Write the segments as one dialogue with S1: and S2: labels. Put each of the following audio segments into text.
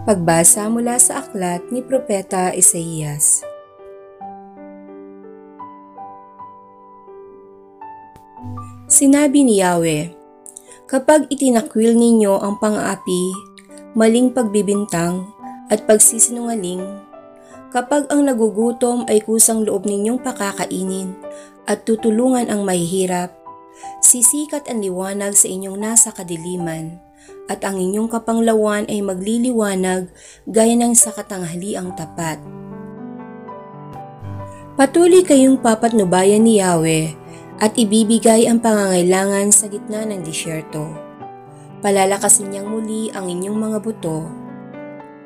S1: Pagbasa mula sa aklat ni Propeta Isaías. Sinabi ni Yahweh, kapag itinakwil ninyo ang pang-aapi, maling pagbibintang at pagsisinungaling, kapag ang nagugutom ay kusang loob ninyong pakakainin at tutulungan ang mahihirap, sisikat ang liwanag sa inyong nasa kadiliman, at ang inyong kapanglawan ay magliliwanag gaya ng sa katanghaliang tapat. Patuloy kayong papatnubayan ni Yahweh at ibibigay ang pangangailangan sa gitna ng disyerto. Palalakasin niyang muli ang inyong mga buto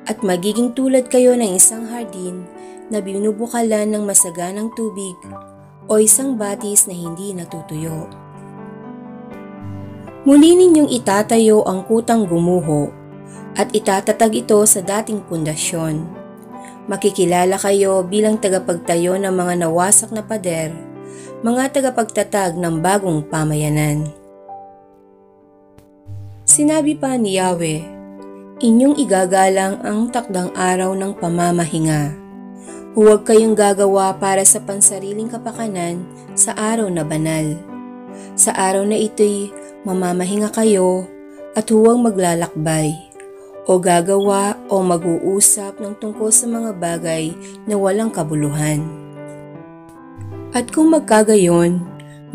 S1: at magiging tulad kayo ng isang hardin na binubukalan ng masaganang tubig o isang batis na hindi natutuyo. Muli ninyong itatayo ang kutang gumuho at itatatag ito sa dating pundasyon. Makikilala kayo bilang tagapagtayo ng mga nawasak na pader, mga tagapagtatag ng bagong pamayanan. Sinabi pa ni Yahweh, inyong igagalang ang takdang araw ng pamamahinga. Huwag kayong gagawa para sa pansariling kapakanan sa araw na banal. Sa araw na ito'y mamamahinga kayo at huwag maglalakbay o gagawa o mag-uusap ng tungkol sa mga bagay na walang kabuluhan. At kung magkagayon,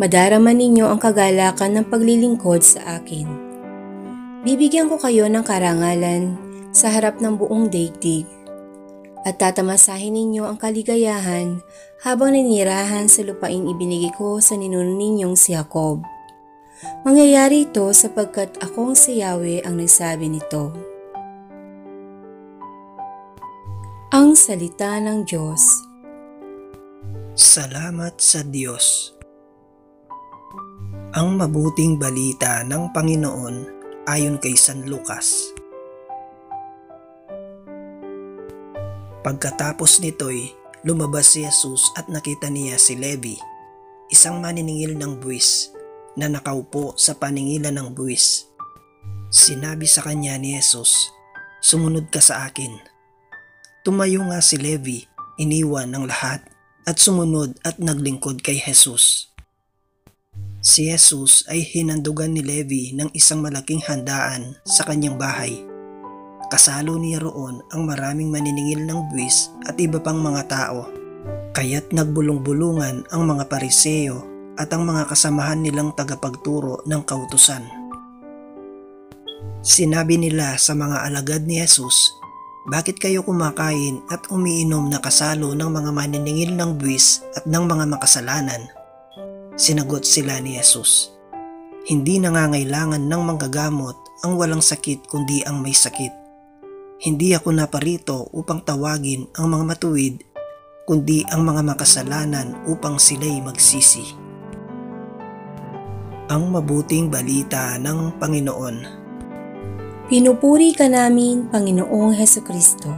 S1: madarama ninyo ang kagalakan ng paglilingkod sa akin. Bibigyan ko kayo ng karangalan sa harap ng buong daigdig at tatamasahin ninyo ang kaligayahan habang ninirahan sa lupain ibinigay ko sa ninuno ninyong si Jacob. Mangyayari ito sapagkat akong si Yahweh ang nagsabi nito. Ang salita ng Diyos.
S2: Salamat sa Diyos. Ang mabuting balita ng Panginoon ayon kay San Lucas. Pagkatapos nito'y lumabas si Jesus at nakita niya si Levi, isang maniningil ng buwis, na nakaupo sa paningilan ng buwis. Sinabi sa kanya ni Jesus, "Sumunod ka sa akin." Tumayo nga si Levi, iniwan ng lahat, at sumunod at naglingkod kay Jesus. Si Jesus ay hinandugan ni Levi ng isang malaking handaan sa kanyang bahay. Kasalo niya roon ang maraming maniningil ng buwis at iba pang mga tao, kaya't nagbulong-bulungan ang mga Pariseo at ang mga kasamahan nilang tagapagturo ng kautusan. Sinabi nila sa mga alagad ni Jesus, "Bakit kayo kumakain at umiinom na kasalo ng mga maniningil ng buwis at ng mga makasalanan?" Sinagot sila ni Jesus, "Hindi nangangailangan ng manggagamot ang walang sakit kundi ang may sakit. Hindi ako naparito upang tawagin ang mga matuwid, kundi ang mga makasalanan upang sila'y magsisi." Ang mabuting balita ng Panginoon.
S1: Pinupuri ka namin, Panginoong Hesukristo.